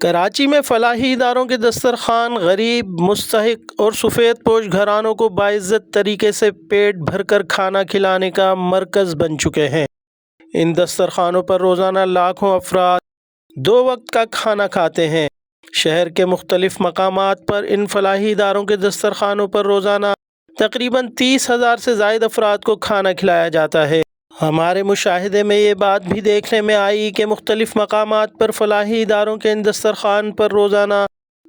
कराची में फलाही इदारों के दस्तरखान गरीब, मुस्तहिक और सफ़ेद पोश घरानों को बाइज़्ज़त तरीके से पेट भरकर खाना खिलाने का मरकज़ बन चुके हैं। इन दस्तरखानों पर रोज़ाना लाखों अफराद दो वक्त का खाना खाते हैं। शहर के मुख्तलिफ़ मकामात पर इन फलाही इदारों के दस्तरखानों पर रोज़ाना तकरीबन 30,000 से ज़ायद अफराद को खाना खिलाया जाता है। हमारे मुशाहिदे में ये बात भी देखने में आई कि मुख्तलिफ़ मकामात पर फलाही इदारों के इन दस्तरखान पर रोज़ाना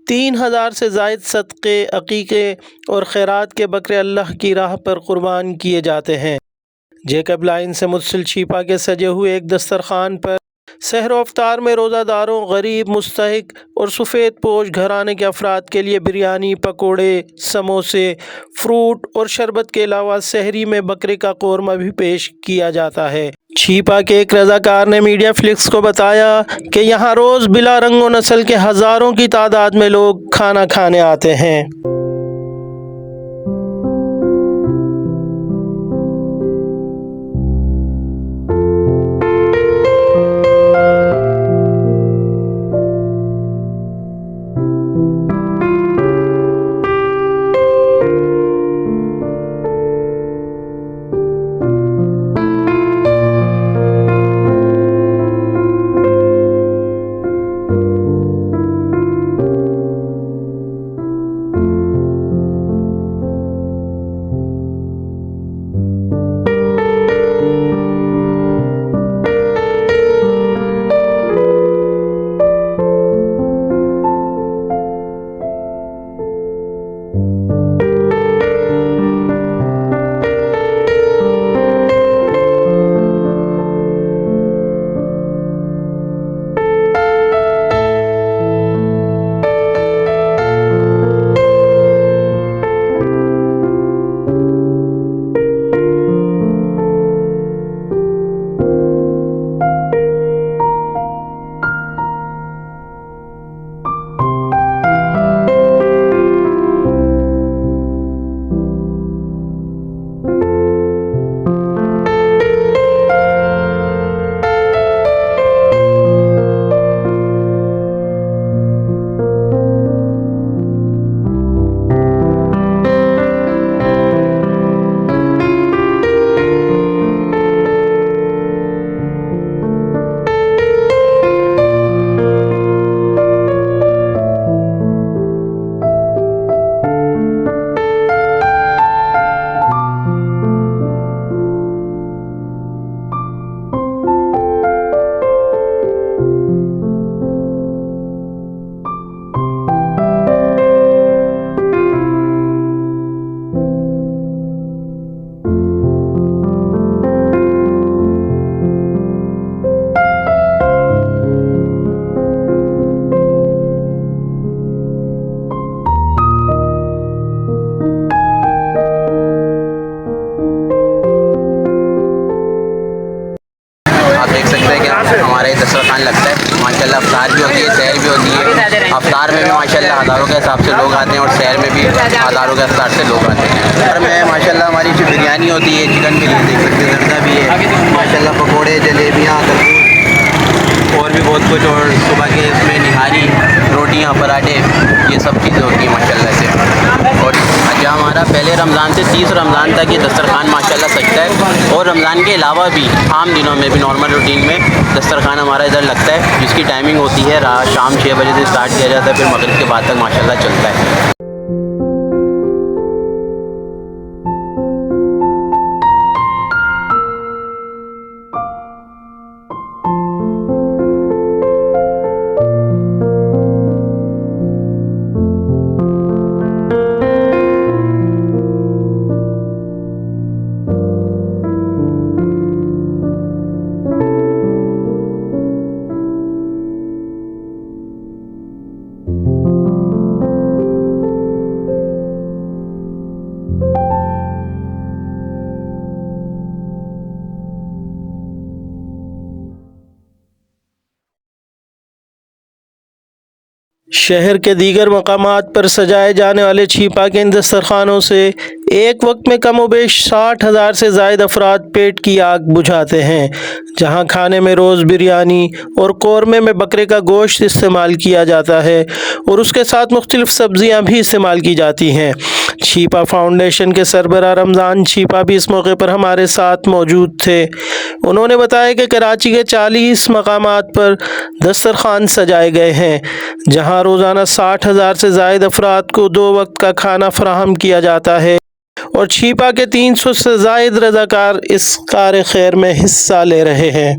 3,000 से ज़ायद सदक़े, अक़ीक़े और खैरात के बकरे अल्लाह की राह पर क़ुरबान किए जाते हैं। जेकब लाइन से मुत्सिल छीपा के सजे हुए एक दस्तरखान पर सहर व अफ्तार में रोज़ादारों, गरीब, मुस्तहिक और सफ़ेद पोश घराने के अफराद के लिए बिरयानी, पकोड़े, समोसे, फ्रूट और शरबत के अलावा सहरी में बकरे का कौरमा भी पेश किया जाता है। छीपा के एक रज़ाकार ने मीडिया फ्लिक्स को बताया कि यहाँ रोज़ बिला रंग व नस्ल के हज़ारों की तादाद में लोग खाना खाने आते हैं। आप देख सकते हैं कि हमारे दस्तरखान लगता है माशाल्लाह। अफ्तार भी होती है, सैर भी होती है। अफ्तार में भी माशाल्लाह हज़ारों के हिसाब से लोग आते हैं और सैर में भी हज़ारों के हिसाब से लोग आते हैं। सैर में माशाल्लाह हमारी जो बिरयानी होती है, चिकन बिरयानी देख सकते हैं, जर्दा भी है माशाल्लाह, पकौड़े, जलेबियाँ, और भी बहुत कुछ। और सुबह के इसमें निहारी, रोटियाँ, पराठे, ये सब चीज़ें होती हैं माशाल्लाह से। और जहाँ हमारा पहले रमज़ान से 30 रमज़ान तक ये दस्तरखान माशाल्लाह सजता है, और रमज़ान के अलावा भी आम दिनों में भी नॉर्मल रूटीन में दस्तरखान हमारा इधर लगता है, जिसकी टाइमिंग होती है रात शाम 6 बजे से स्टार्ट किया जाता है, फिर मगरिब के बाद तक माशाल्लाह चलता है। शहर के दीगर मकामात पर सजाए जाने वाले छीपा के इन दस्तरखानों से एक वक्त में कमोबेश 60,000 से ज़ायद अफराद पेट की आग बुझाते हैं, जहां खाने में रोज़ बिरयानी और कौरमे में बकरे का गोश्त इस्तेमाल किया जाता है और उसके साथ मुख्तलिफ़ सब्ज़ियाँ भी इस्तेमाल की जाती हैं। छीपा फाउंडेशन के सरबराह रमज़ान छीपा भी इस मौके पर हमारे साथ मौजूद थे। उन्होंने बताया कि कराची के 40 मकामात पर दस्तरखान सजाए गए हैं, जहां रोज़ाना 60,000 से ज़ायद अफराद को 2 वक्त का खाना फराहम किया जाता है और छीपा के 300 से ज़ायद रज़ाकार इस कार खैर में हिस्सा ले रहे हैं।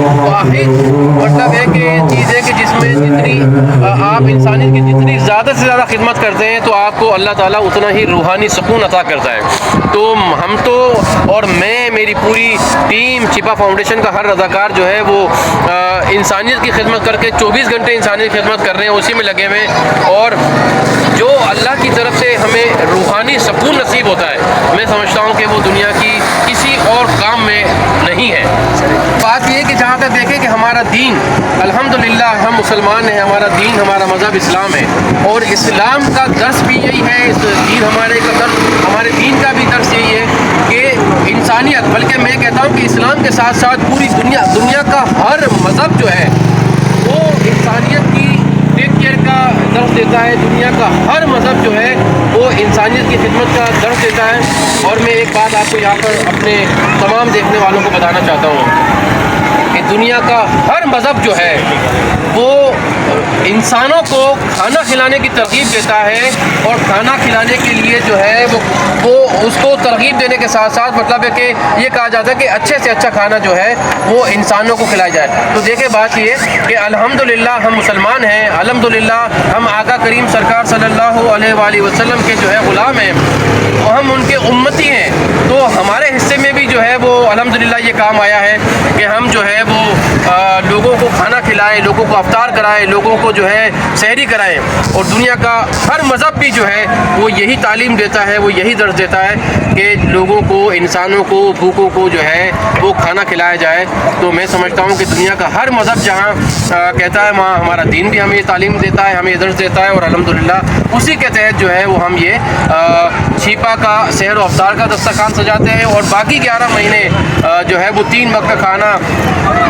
वाहिद मतलब है कि चीज़ है कि जिसमें जितनी आप इंसानियत की जितनी ज़्यादा से ज़्यादा खिदमत करते हैं तो आपको अल्लाह ताला उतना ही रूहानी सुकून अता करता है। तो हम तो और मैं मेरी पूरी टीम छीपा फाउंडेशन का हर रज़ाकार जो है वो इंसानियत की खिदमत करके 24 घंटे इंसानियत की खिदमत कर रहे हैं, उसी में लगे हुए हैं। और जो अल्लाह की तरफ से हमें रूहानी सुकून नसीब होता है, मैं समझता हूँ कि वो दुनिया की किसी और काम में नहीं है। बात ये है कि जहाँ तक देखें कि हमारा दीन अल्हम्दुलिल्लाह हम मुसलमान हैं, हमारा दीन हमारा मज़हब इस्लाम है और इस्लाम का दर्स भी यही है, इस दीन हमारे दीन का भी दर्स यही है कि इंसानियत, बल्कि मैं कहता हूँ कि इस्लाम के साथ साथ पूरी दुनिया का हर मज़हब जो है वो इंसानियत की टेक केयर का दर्स देता है। दुनिया का हर मज़हब जो है वो इंसानियत की खिदमत का दर्स देता है। और मैं एक बात आपको यहाँ पर अपने तमाम देखने वालों को बताना चाहता हूँ कि दुनिया का हर मज़हब जो है वो इंसानों को खाना खिलाने की तरगीब देता है और खाना खिलाने के लिए जो है वो उसको तरगीब देने के साथ साथ मतलब है कि ये कहा जाता है कि अच्छे से अच्छा खाना जो है वो इंसानों को खिलाया जाए। तो देखिए बात ये कि अल्हम्दुलिल्लाह हम मुसलमान हैं, अल्हम्दुलिल्लाह हम आका करीम सरकार सल्लल्लाहु अलैहि वसल्लम के जो है ग़ुलाम हैं, हम उनके उम्मती हैं। तो हमारे हिस्से में भी जो है वो अल्हम्दुलिल्लाह ये काम आया है कि हम जो है वो लोगों को खाना खिलाएं, लोगों को अफ्तार कराएं, लोगों को जो है सहरी कराएं। और दुनिया का हर मज़हब भी जो है वो यही तालीम देता है, वो यही दर्स देता है कि लोगों को, इंसानों को, भूखों को जो है वो खाना खिलाया जाए। तो मैं समझता हूँ कि दुनिया का हर मज़हब जहाँ कहता है वहाँ हमारा दीन भी हमें ये तालीम देता है, हमें ये दर्स देता है। और अल्हम्दुलिल्लाह उसी के तहत जो है वो हम ये छीपा का सहर व अफ्तार का दस्तरखान सजाते हैं। और बाकी 11 महीने जो है वो 3 वक्त का खाना,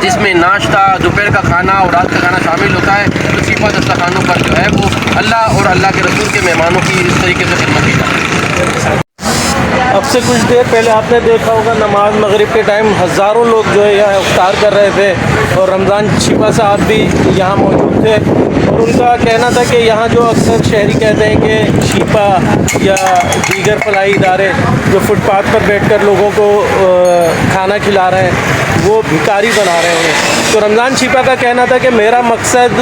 जिसमें नाश्ता, दोपहर का खाना और रात का खाना शामिल होता है। तो छीपा दस्तरखानों पर जो है वो अल्लाह और अल्लाह के रसूल के मेहमानों की इस तरीके से खिदमत की जाती है। अब से कुछ देर पहले आपने देखा होगा नमाज मगरिब के टाइम हज़ारों लोग जो है यहाँ इफ्तार कर रहे थे और रमज़ान छीपा साहब भी यहाँ मौजूद थे। और उनका कहना था कि यहाँ जो अक्सर शहरी कहते हैं कि छीपा या दीगर फलाही इदारे जो फुटपाथ पर बैठकर लोगों को खाना खिला रहे हैं वो भिखारी बना रहे हैं। तो रमज़ान छीपा का कहना था कि मेरा मकसद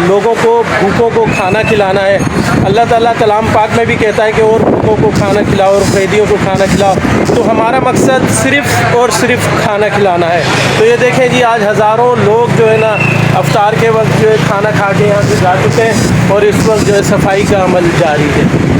लोगों को, भूखों को खाना खिलाना है। अल्लाह ताला कलाम पाक में भी कहता है कि और भूखों को खाना खिलाओ और कैदियों को खाना खिलाओ। तो हमारा मकसद सिर्फ़ और सिर्फ खाना खिलाना है। तो ये देखें जी, आज हज़ारों लोग जो है ना अफ्तार के वक्त जो है खाना खा के यहाँ से जा चुके हैं और इस वक्त जो है सफाई का अमल जारी है।